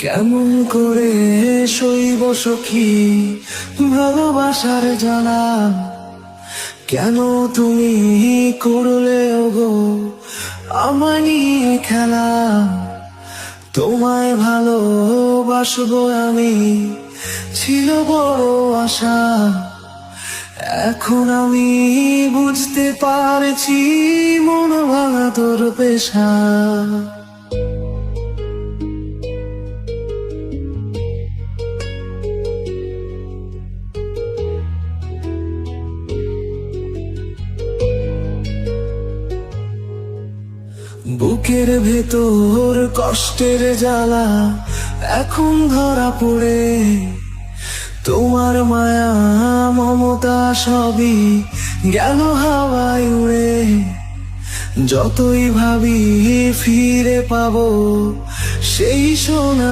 কেমন করে সইব সখী ভালোবাসার জ্বালা? কেন তুমি করলে ওগো আমায় নিয়ে খেলা? তোমায় ভালোবাসবো আমি ছিল বড় আশা। এখন আমি বুঝতে পারছি মন ভাঙা তোর পেশা। বুকের ভেতর কষ্টের জ্বালা এখন ধরা পড়ে, তোমার মায়া মমতা সবই গেল হাওয়ায় উড়ে। যতই ভাবি ফিরে পাবো সেই সোনা।